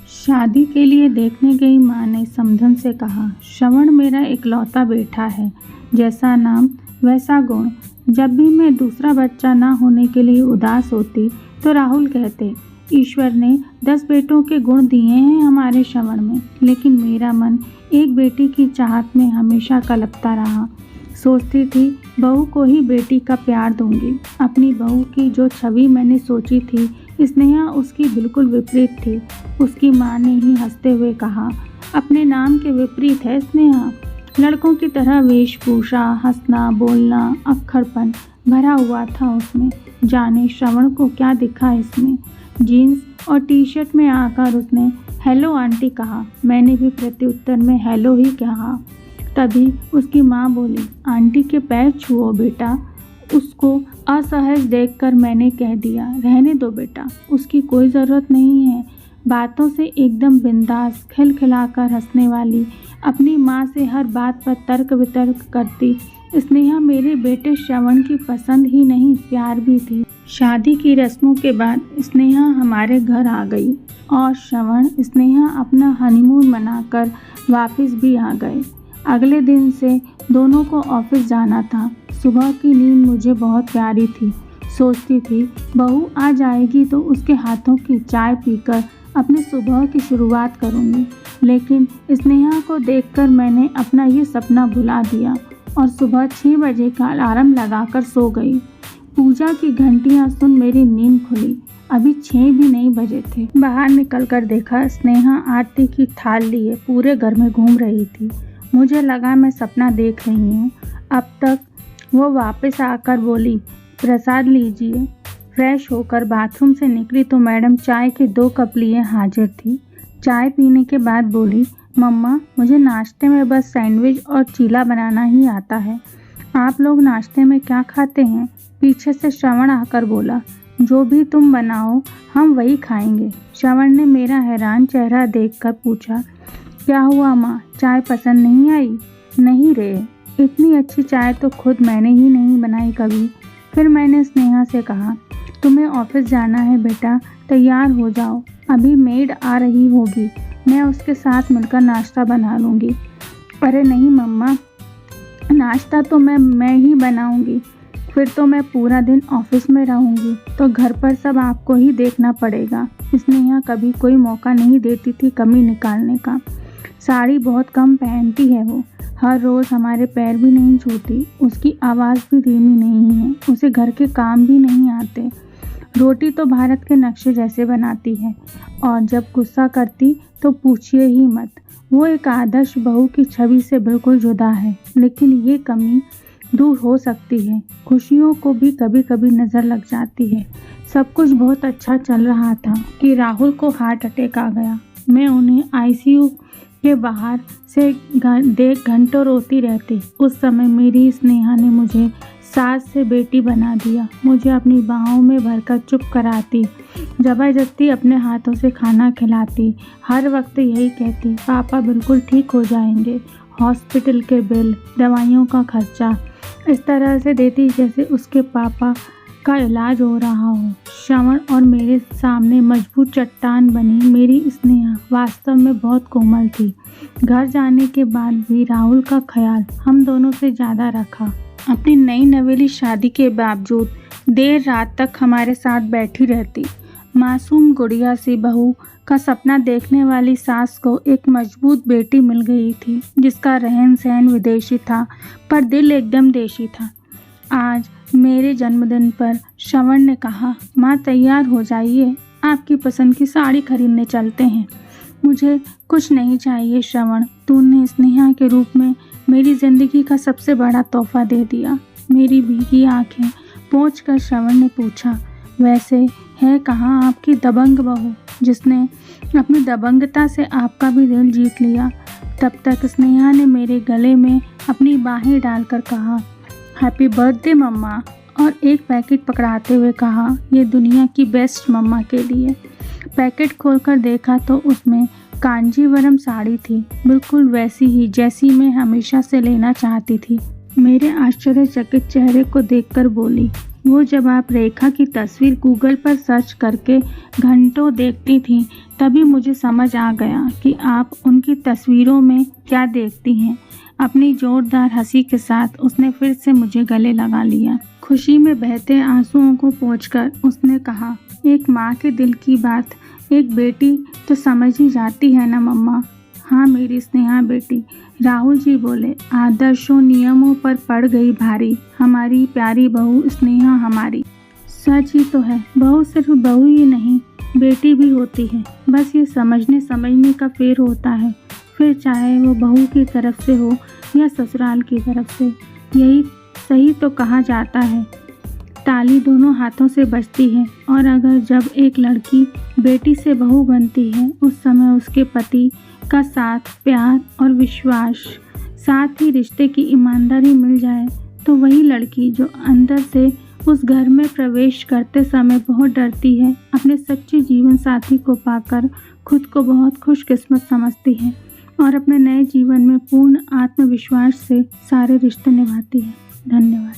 शादी के लिए देखने गई माँ ने समधन से कहा, श्रवण मेरा इकलौता बेटा है, जैसा नाम वैसा गुण। जब भी मैं दूसरा बच्चा ना होने के लिए उदास होती तो राहुल कहते, ईश्वर ने 10 बेटों के गुण दिए हैं हमारे श्रवण में, लेकिन मेरा मन एक बेटी की चाहत में हमेशा कलपता रहा। सोचती थी बहू को ही बेटी का प्यार दूंगी। अपनी बहू की जो छवि मैंने सोची थी, स्नेहा उसकी बिल्कुल विपरीत थी। उसकी माँ ने ही हंसते हुए कहा, अपने नाम के विपरीत है स्नेहा। लड़कों की तरह वेशभूषा, हंसना, बोलना, अक्खरपन भरा हुआ था उसमें। जाने श्रवण को क्या दिखा इसमें। जीन्स और टी शर्ट में आकर उसने हेलो आंटी कहा। मैंने भी प्रत्युत्तर में हेलो ही कहा। तभी उसकी माँ बोली, आंटी के पैर छुओ बेटा। उसको असहज देखकर मैंने कह दिया, रहने दो बेटा, उसकी कोई ज़रूरत नहीं है। बातों से एकदम बिंदास, खिलखिलाकर हंसने वाली, अपनी माँ से हर बात पर तर्क वितर्क करती स्नेहा मेरे बेटे श्रवण की पसंद ही नहीं, प्यार भी थी। शादी की रस्मों के बाद स्नेहा हमारे घर आ गई और श्रवण स्नेहा अपना हनीमून मनाकर वापस भी आ गए। अगले दिन से दोनों को ऑफिस जाना था। सुबह की नींद मुझे बहुत प्यारी थी। सोचती थी बहू आ जाएगी तो उसके हाथों की चाय पीकर अपनी सुबह की शुरुआत करूंगी, लेकिन स्नेहा को देखकर मैंने अपना ये सपना भुला दिया और सुबह 6 बजे का अलार्म लगाकर सो गई। पूजा की घंटियां सुन मेरी नींद खुली। अभी 6 भी नहीं बजे थे। बाहर निकलकर देखा स्नेहा आरती की थाल लिए पूरे घर में घूम रही थी। मुझे लगा मैं सपना देख रही हूँ। अब तक वो वापस आकर बोली, प्रसाद लीजिए। फ्रेश होकर बाथरूम से निकली तो मैडम चाय के 2 कप लिए हाजिर थी। चाय पीने के बाद बोली, मम्मा मुझे नाश्ते में बस सैंडविच और चीला बनाना ही आता है। आप लोग नाश्ते में क्या खाते हैं? पीछे से श्रवण आकर बोला, जो भी तुम बनाओ हम वही खाएंगे। श्रवण ने मेरा हैरान चेहरा देखकर पूछा, क्या हुआ माँ, चाय पसंद नहीं आई? नहीं रे, इतनी अच्छी चाय तो खुद मैंने ही नहीं बनाई कभी। फिर मैंने स्नेहा से कहा, तुम्हें ऑफिस जाना है बेटा, तैयार हो जाओ, अभी मेड आ रही होगी, मैं उसके साथ मिलकर नाश्ता बना लूँगी। अरे नहीं मम्मा, नाश्ता तो मैं ही बनाऊँगी, फिर तो मैं पूरा दिन ऑफिस में रहूँगी तो घर पर सब आपको ही देखना पड़ेगा। स्नेहा कभी कोई मौका नहीं देती थी कमी निकालने का। साड़ी बहुत कम पहनती है वो, हर रोज़ हमारे पैर भी नहीं छूती। उसकी आवाज़ भी धीमी नहीं है, उसे घर के काम भी नहीं आते। रोटी तो भारत के नक्शे जैसे बनाती है और जब गुस्सा करती तो पूछिए ही मत। वो एक आदर्श बहू की छवि से बिल्कुल जुदा है, लेकिन ये कमी दूर हो सकती है। खुशियों को भी कभी कभी नज़र लग जाती है। सब कुछ बहुत अच्छा चल रहा था कि राहुल को हार्ट अटैक आ गया। मैं उन्हें आईसीयू के बाहर से देख घंटों रोती रहती। उस समय मेरी स्नेहा ने मुझे सास से बेटी बना दिया। मुझे अपनी बाहों में भरकर चुप कराती, ज़बरदस्ती अपने हाथों से खाना खिलाती। हर वक्त यही कहती, पापा बिल्कुल ठीक हो जाएंगे। हॉस्पिटल के बिल, दवाइयों का खर्चा इस तरह से देती जैसे उसके पापा का इलाज हो रहा हो। श्रवण और मेरे सामने मजबूत चट्टान बनी मेरी स्नेहा वास्तव में बहुत कोमल थी। घर जाने के बाद भी राहुल का ख्याल हम दोनों से ज़्यादा रखा। अपनी नई नवेली शादी के बावजूद देर रात तक हमारे साथ बैठी रहती। मासूम गुड़िया सी बहू का सपना देखने वाली सास को एक मजबूत बेटी मिल गई थी, जिसका रहन सहन विदेशी था पर दिल एकदम देशी था। आज मेरे जन्मदिन पर श्रवण ने कहा, माँ तैयार हो जाइए, आपकी पसंद की साड़ी खरीदने चलते हैं। मुझे कुछ नहीं चाहिए श्रवण, तूने स्नेहा के रूप में मेरी ज़िंदगी का सबसे बड़ा तोहफा दे दिया। मेरी भीगी आंखें पोंछकर श्रवण ने पूछा, वैसे है कहाँ आपकी दबंग बहू, जिसने अपनी दबंगता से आपका भी दिल जीत लिया? तब तक स्नेहा ने मेरे गले में अपनी बाहें डालकर कहा, हैप्पी बर्थडे मम्मा, और एक पैकेट पकड़ाते हुए कहा, ये दुनिया की बेस्ट मम्मा के लिए। पैकेट खोलकर देखा तो उसमें कांजीवरम साड़ी थी, बिल्कुल वैसी ही जैसी मैं हमेशा से लेना चाहती थी। मेरे आश्चर्यचकित चेहरे को देखकर बोली, वो जब आप रेखा की तस्वीर गूगल पर सर्च करके घंटों देखती थीं, तभी मुझे समझ आ गया कि आप उनकी तस्वीरों में क्या देखती हैं। अपनी जोरदार हंसी के साथ उसने फिर से मुझे गले लगा लिया। खुशी में बहते आंसुओं को पोंछकर उसने कहा, एक माँ के दिल की बात एक बेटी तो समझ ही जाती है ना मम्मा। हाँ मेरी स्नेहा बेटी, राहुल जी बोले। आदर्शों नियमों पर पड़ गई भारी, हमारी प्यारी बहू स्नेहा हमारी। सच ही तो है, बहू सिर्फ बहू ही नहीं, बेटी भी होती है। बस ये समझने का फेर होता है, फिर चाहे वो बहू की तरफ से हो या ससुराल की तरफ से। यही सही तो कहा जाता है, ताली दोनों हाथों से बजती है। और अगर जब एक लड़की बेटी से बहू बनती है, उस समय उसके पति का साथ, प्यार और विश्वास, साथ ही रिश्ते की ईमानदारी मिल जाए, तो वही लड़की जो अंदर से उस घर में प्रवेश करते समय बहुत डरती है, अपने सच्चे जीवन साथी को पाकर खुद को बहुत खुशकिस्मत समझती है और अपने नए जीवन में पूर्ण आत्मविश्वास से सारे रिश्ते निभाती है। धन्यवाद।